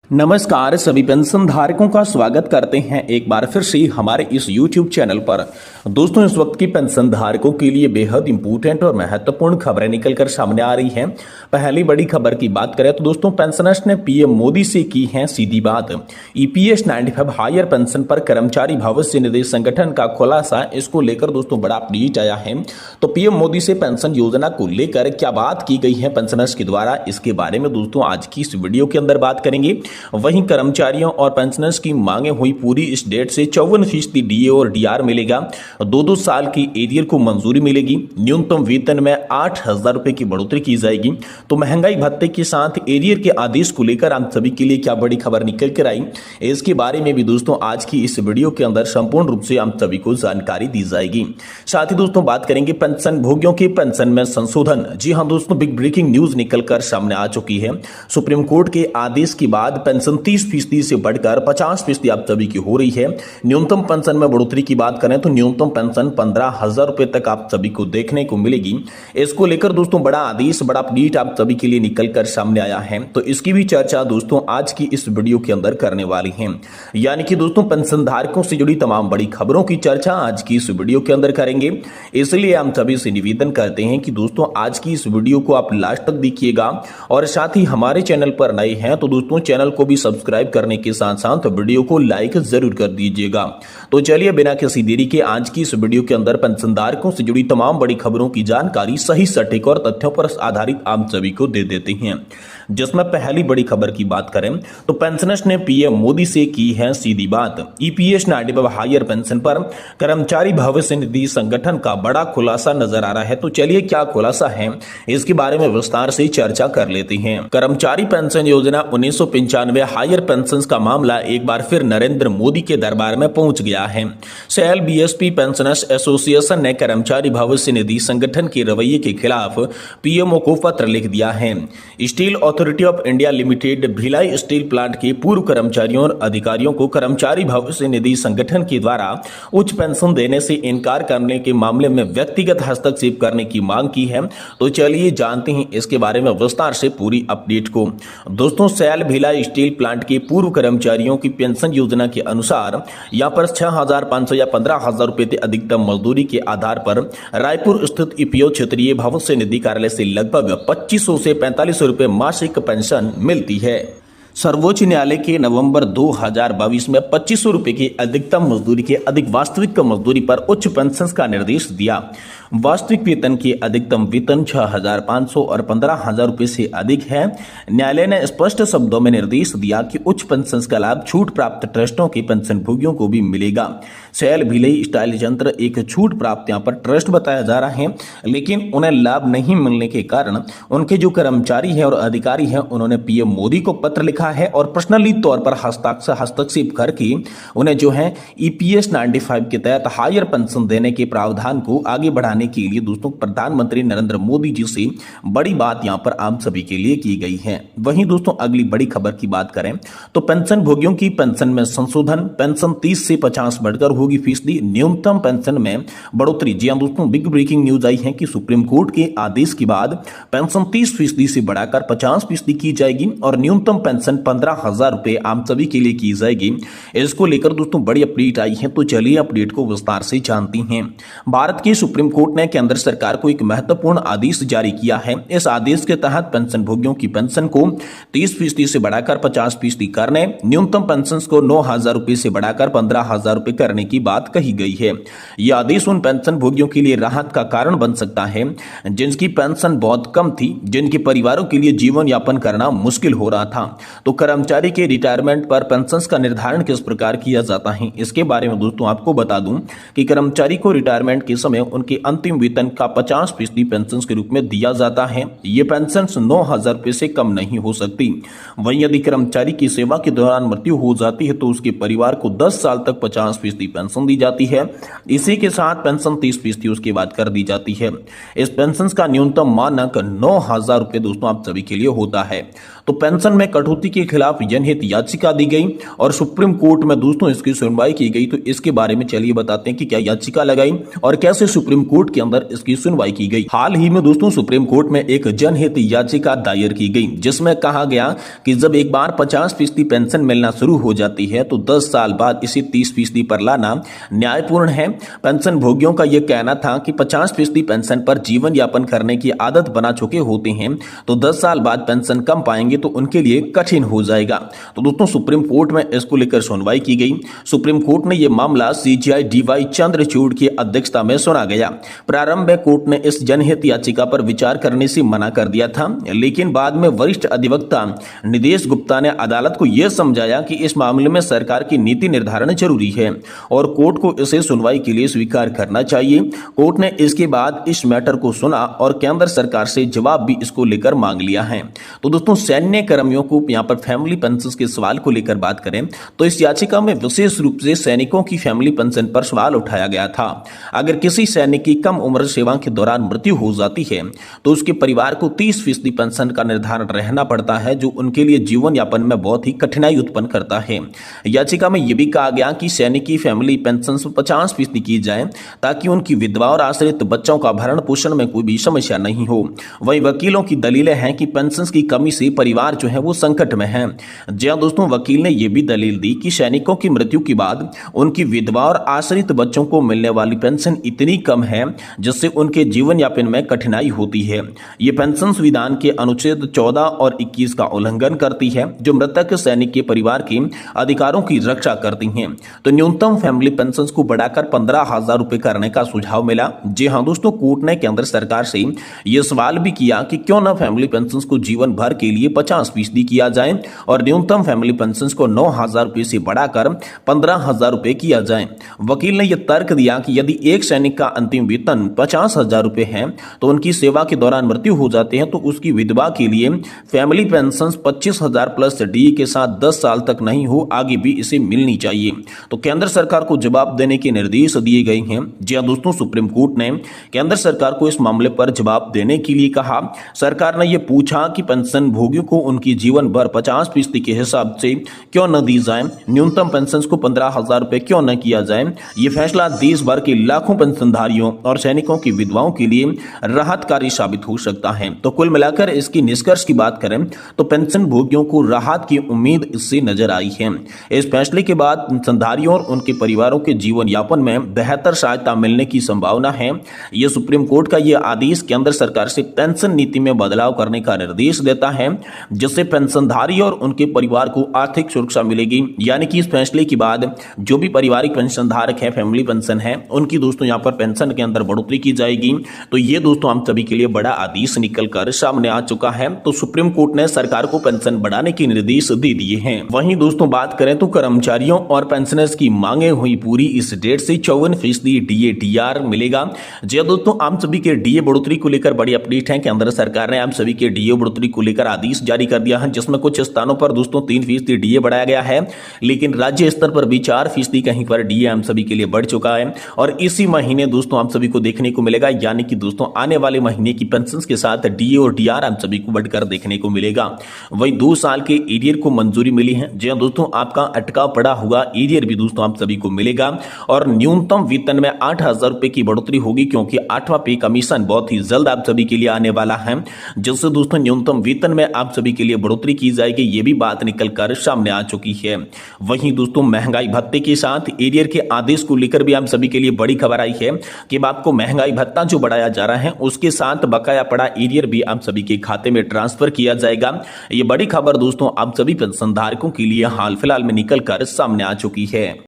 नमस्कार, सभी पेंशन धारकों का स्वागत करते हैं एक बार फिर से हमारे इस YouTube चैनल पर। दोस्तों, इस वक्त की पेंशन धारकों के लिए बेहद इंपॉर्टेंट और महत्वपूर्ण खबरें निकलकर सामने आ रही हैं। पहली बड़ी खबर की बात करें तो दोस्तों, पेंशनर्स ने पीएम मोदी से की है सीधी बात। ईपीएस 95 हायर पेंशन पर कर्मचारी भविष्य निधि संगठन का खुलासा, इसको लेकर दोस्तों बड़ा अपडेट आया है। तो पीएम मोदी से पेंशन योजना को लेकर क्या बात की गई है पेंशनर्स के द्वारा, इसके बारे में दोस्तों आज की इस वीडियो के अंदर बात करेंगे। वहीं कर्मचारियों और पेंशनर्स की मांगे हुई पूरी इस डेट से 54% डीए और डीआर मिलेगा। 2-2 साल की एरियर को मंजूरी मिलेगी। न्यूनतम वेतन में 8,000 रुपए की बढ़ोतरी की जाएगी। तो महंगाई भत्ते के साथ एरियर के आदेश को लेकर आप सभी के लिए क्या बड़ी खबर निकल कर आई, इसके बारे में भी दोस्तों आज की इस वीडियो के अंदर संपूर्ण रूप से आप सभी को जानकारी दी जाएगी। साथ ही दोस्तों बात करेंगे पेंशन भोगियों के पेंशन में संशोधन। जी हां दोस्तों, बिग ब्रेकिंग न्यूज निकलकर सामने आ चुकी है। सुप्रीम कोर्ट के आदेश के बाद पेंशन 30% से बढ़कर 50% आप सभी की हो रही है। न्यूनतम पेंशन में बढ़ोतरी की बात करें तो न्यूनतम पेंशन 15,000 रुपए तक आप सभी को देखने को मिलेगी। इसको लेकर दोस्तों बड़ा आदेश, बड़ा अपडेट आप सभी के लिए निकलकर सामने आया है। तो इसकी भी चर्चा दोस्तों आज की इस वीडियो के अंदर करने वाली है। यानी कि दोस्तों पेंशन धारकों से जुड़ी तमाम बड़ी खबरों की चर्चा आज की इस वीडियो के अंदर करेंगे। इसलिए हम सभी से निवेदन करते हैं कि दोस्तों आज की इस वीडियो को आप लास्ट तक देखिएगा और साथ ही हमारे चैनल पर नए हैं तो दोस्तों चैनल को भी सब्सक्राइब करने के साथ साथ वीडियो को लाइक जरूर कर दीजिएगा। तो चलिए बिना किसी देरी के आज की इस वीडियो के अंदर पेंशनधारकों से जुड़ी तमाम बड़ी खबरों की जानकारी सही सटीक और तथ्यों पर आधारित आप सभी को दे देते हैं। जिसमें पहली बड़ी खबर की बात करें तो पेंशनर्स ने पीएम मोदी से की है सीधी बात। ईपीएस 95 हायर पेंशन पर कर्मचारी भविष्य निधि संगठन का बड़ा खुलासा नजर आ रहा है। तो चलिए क्या खुलासा है इसके बारे में विस्तार से चर्चा कर लेते हैं। कर्मचारी पेंशन योजना 1995 हायर पेंशन का मामला एक बार फिर नरेंद्र मोदी के दरबार में पहुंच गया है। सेल बीएसपी पेंशनर्स एसोसिएशन ने कर्मचारी भविष्य निधि संगठन के रवैये के खिलाफ पीएमओ को पत्र लिख दिया है। Steel authority of India limited Bhilai steel plant के पूर्व कर्मचारियों और अधिकारियों को कर्मचारी भविष्य निधि संगठन के द्वारा उच्च पेंशन देने से इनकार करने के मामले में व्यक्तिगत हस्तक्षेप करने की मांग की है। तो चलिए जानते हैं इसके बारे में विस्तार से पूरी अपडेट को। दोस्तों, सेल भिलाई स्टील प्लांट के पूर्व कर्मचारियों की पेंशन योजना के अनुसार यहाँ पर 6,500 या 15,000 रुपए से अधिकतम मजदूरी के आधार पर रायपुर स्थित ईपीओ क्षेत्रीय भविष्य निधि कार्यालय से लगभग 2500 से 4500 रुपए मासिक पेंशन मिलती है। सर्वोच्च न्यायालय के नवंबर 2022 में 2500 रुपए की अधिकतम मजदूरी के अधिक वास्तविक मजदूरी पर उच्च पेंशन का निर्देश दिया। वास्तविक वेतन के अधिकतम वेतन 6,500 और 15,000 रुपए से अधिक है। न्यायालय ने स्पष्ट शब्दों में निर्देश दिया कि उच्च पेंशन का लाभ छूट प्राप्त ट्रस्टों के पेंशन भोगियों को भी मिलेगा। सेल भिलाई स्टील यंत्र एक छूट प्राप्त यहाँ पर ट्रस्ट बताया जा रहा है, लेकिन उन्हें लाभ नहीं मिलने के कारण उनके जो कर्मचारी है और अधिकारी है उन्होंने पीएम मोदी को पत्र लिखा है और पर्सनली तौर पर हस्तक्षेप करके उन्हें जो है ईपीएस 95 के तहत हायर पेंशन देने के प्रावधान को आगे बढ़ाने के लिए दोस्तों प्रधानमंत्री नरेंद्र मोदी जी से बड़ी बात यहां पर आप सभी के लिए की गई है। वहीं दोस्तों अगली बड़ी खबर की बात करें तो पेंशन भोगियों की पेंशन में संशोधन। पेंशन 30 से 50 बढ़कर होगी फीसदी। न्यूनतम पेंशन में बढ़ोतरी। जी हां दोस्तों, बिग ब्रेकिंग न्यूज आई है कि सुप्रीम कोर्ट के आदेश के बाद पेंशन 30% से बढ़ाकर 50% की जाएगी और न्यूनतम पेंशन 15,000 रुपए आप सभी के लिए की जाएगी। इसको लेकर दोस्तों बड़ी अपडेट आई है। तो चलिए अपडेट को विस्तार से जानती हैं। भारत के सुप्रीम कोर्ट ने केंद्र सरकार को एक महत्वपूर्ण आदेश जारी किया है। इस आदेश के तहत पेंशन भोगियों की पेंशन को 30% से बढ़ाकर 50% करने, न्यूनतम पेंशन को 9,000 रुपए से बढ़ाकर 15,000 रुपए करने की बात कही गई है। यह आदेश उन पेंशन भोगियों के लिए राहत का कारण बन सकता है जिनकी पेंशन बहुत कम थी, जिनके परिवारों के लिए जीवन यापन करना मुश्किल हो रहा था। तो कर्मचारी के रिटायरमेंट पर पेंशन का निर्धारण किस प्रकार किया जाता है, इसके बारे में दोस्तों आपको बता दूं कि कर्मचारी को रिटायरमेंट के समय उनके अंतिम वेतन का 50% पेंशन के रूप में दिया जाता है। ये पेंशन 9,000 रुपए से कम नहीं हो सकती। वहीं यदि कर्मचारी की सेवा के दौरान मृत्यु हो जाती है तो उसके परिवार को 10 साल तक 50% पेंशन दी जाती है। इसी के साथ पेंशन 30% उसके बाद कर दी जाती है। इस पेंशन का न्यूनतम मानक 9,000 रुपए दोस्तों आप सभी के लिए होता है। तो पेंशन में कटौती के खिलाफ जनहित याचिका दी गई और सुप्रीम कोर्ट में दोस्तों इसकी सुनवाई की गई। तो इसके बारे में चलिए बताते हैं कि क्या याचिका लगाई और कैसे सुप्रीम कोर्ट के अंदर इसकी सुनवाई की गई। हाल ही में दोस्तों सुप्रीम कोर्ट में एक जनहित याचिका दायर की गई जिसमें कहा गया कि जब एक बार 50% पेंशन मिलना शुरू हो जाती है तो 10 साल बाद इसे 30% पर लाना न्यायपूर्ण है। पेंशन भोगियों का यह कहना था कि 50% पेंशन पर जीवन यापन करने की आदत बना चुके होते हैं तो 10 साल बाद पेंशन कम पाएंगे तो उनके लिए कठिन हो जाएगा। तो दोस्तों सुप्रीम कोर्ट में इसको लेकर सुनवाई की गई। सुप्रीम कोर्ट ने यह मामला सीजेआई डीवाई चंद्रचूड़ की अध्यक्षता में सुना गया। प्रारंभ में कोर्ट ने इस जनहित याचिका पर विचार करने से मना कर दिया था, लेकिन बाद में वरिष्ठ अधिवक्ता निदेश गुप्ता ने अदालत को यह समझाया कि इस मामले में सरकार की नीति निर्धारण जरूरी है और कोर्ट को इसे सुनवाई के लिए स्वीकार करना चाहिए। कोर्ट ने इसके बाद इस मैटर को सुना और केंद्र सरकार से जवाब भी इसको लेकर मांग लिया है। तो दोस्तों सैन्य कर्मियों को यहां पर फैमिली पेंशन के सवाल को लेकर बात करें तो इस याचिका में विशेष रूप से सैनिकों की फैमिली पेंशन पर सवाल उठाया गया था। अगर किसी सैनिक की कम उम्र सेवा के दौरान मृत्यु हो जाती है तो उसके परिवार को 30% पेंशन का निर्धारण रहना पड़ता है, जो उनके लिए जीवन यापन में बहुत ही कठिनाई उत्पन्न करता है। याचिका में यह भी कहा गया कि सैनिक की फैमिली पेंशन 50% की जाए ताकि उनकी विधवा और आश्रित बच्चों का भरण पोषण में कोई भी समस्या नहीं हो। वहीं वकीलों की दलीलें हैं कि पेंशन की कमी से परिवार जो है वो संकट में है। जी हां दोस्तों, वकील ने यह भी दलील दी कि सैनिकों की मृत्यु के बाद उनकी विधवा और आश्रित बच्चों को मिलने वाली पेंशन इतनी कम है जिससे उनके जीवन यापन में कठिनाई होती है। ये पेंशन संविधान के अनुच्छेद 14 और 21 का उल्लंघन करती है जो मृतक सैनिक के परिवार के अधिकारों की रक्षा करती हैं। तो न्यूनतम फैमिली पेंशन को बढ़ाकर 15,000 रुपए करने का सुझाव मिला। जी हां दोस्तों, कोर्ट ने केंद्र सरकार से यह सवाल भी किया कि क्यों न फैमिली पेंशन को जीवन भर के लिए 50% किया जाए और न्यूनतम फैमिली पेंशन को 9,000 रुपए से बढ़ाकर 15,000 रुपए किया जाए। वकील ने यह तर्क दिया कि यदि एक सैनिक का अंतिम वेतन 50,000 रुपए है तो उनकी सेवा के दौरान मृत्यु हो जाते हैं तो उसकी विधवा के लिए फैमिली पेंशन 25,000 प्लस डीए के साथ 10 साल तक नहीं हो, आगे भी इसे मिलनी चाहिए। तो केंद्र सरकार को जवाब देने के निर्देश दिए गए हैं। जी हां दोस्तों, सुप्रीम कोर्ट ने केंद्र सरकार को इस मामले पर जवाब देने के लिए कहा। सरकार ने यह पूछा कि पेंशन भोगियों को उनकी जीवन भर 50% के हिसाब से क्यों न दी जाए, न्यूनतम पेंशन को 15,000 रुपए क्यों न किया जाए। यह फैसला देश भर के लाखों पेंशनधारियों और सैनिकों की विधवाओं के लिए राहतकारी साबित हो सकता है। तो कुल मिलाकर इसकी निष्कर्ष की बात करें तो पेंशन भोगियों को राहत की उम्मीद इससे नजर आई है। इस फैसले के बाद पेंशनधारियों और उनके परिवारों के जीवन यापन में बेहतर सहायता मिलने की संभावना है। यह सुप्रीम कोर्ट का यह आदेश केंद्र सरकार से पेंशन नीति में बदलाव करने का निर्देश देता है जिससे पेंशनधारी और उनके परिवार को आर्थिक सुरक्षा मिलेगी। यानी कि इस फैसले के बाद जो भी पारिवारिक पेंशन धारक है, फैमिली पेंशन है, उनकी दोस्तों यहां पर पेंशन के अंदर बढ़ोतरी की जाएगी। तो ये दोस्तों हम सभी के लिए बड़ा आदेश निकलकर सामने आ चुका है। तो सुप्रीम कोर्ट ने सरकार को पेंशन बढ़ाने के निर्देश दे दिए हैं। वहीं दोस्तों बात करें तो कर्मचारियों और पेंशनर्स की मांगे हुई पूरी। इस डेट से 54% डीए डीआर मिलेगा। जी दोस्तों, आप सभी के डीए बढ़ोतरी को लेकर बड़ी अपडेट है। केंद्र सरकार ने आप सभी के डीए बढ़ोतरी को लेकर आदेश जारी कर दिया है जिसमें कुछ स्थानों पर दोस्तों 3% डीए बढ़ाया गया है, लेकिन राज्य स्तर पर भी 4% कहीं पर डीए हम सभी के लिए बढ़ चुका है और इसी महीने दोस्तों हम सभी को देखने को मिलेगा। यानी कि दोस्तों आने वाले महीने की पेंशन के साथ डीए और डीआर हम सभी को बढ़कर देखने को मिलेगा। वही 2 साल के एरियर को मंजूरी मिली है। जी हां दोस्तों, आपका अटका पड़ा हुआ एरियर भी दोस्तों आप सभी को मिलेगा और न्यूनतम वेतन में 8,000 रुपए की बढ़ोतरी होगी क्योंकि 8वां पे कमीशन बहुत ही जल्द आप सभी के लिए आने वाला है, जिससे दोस्तों न्यूनतम वेतन में आप सभी के लिए बढ़ोतरी की जाएगी। ये भी बात निकलकर सामने आ चुकी है। वहीं दोस्तों महंगाई भत्ते के साथ एरियर के आदेश को लेकर भी आप सभी के लिए बड़ी खबर आई है कि आपको महंगाई भत्ता जो बढ़ाया जा रहा है उसके साथ बकाया पड़ा एरियर भी आप सभी के खाते में ट्रांसफर किया जाएगा। ये बड़ी खबर दोस्तों आप सभी पेंशनधारकों के लिए हाल फिलहाल में निकलकर सामने आ चुकी है।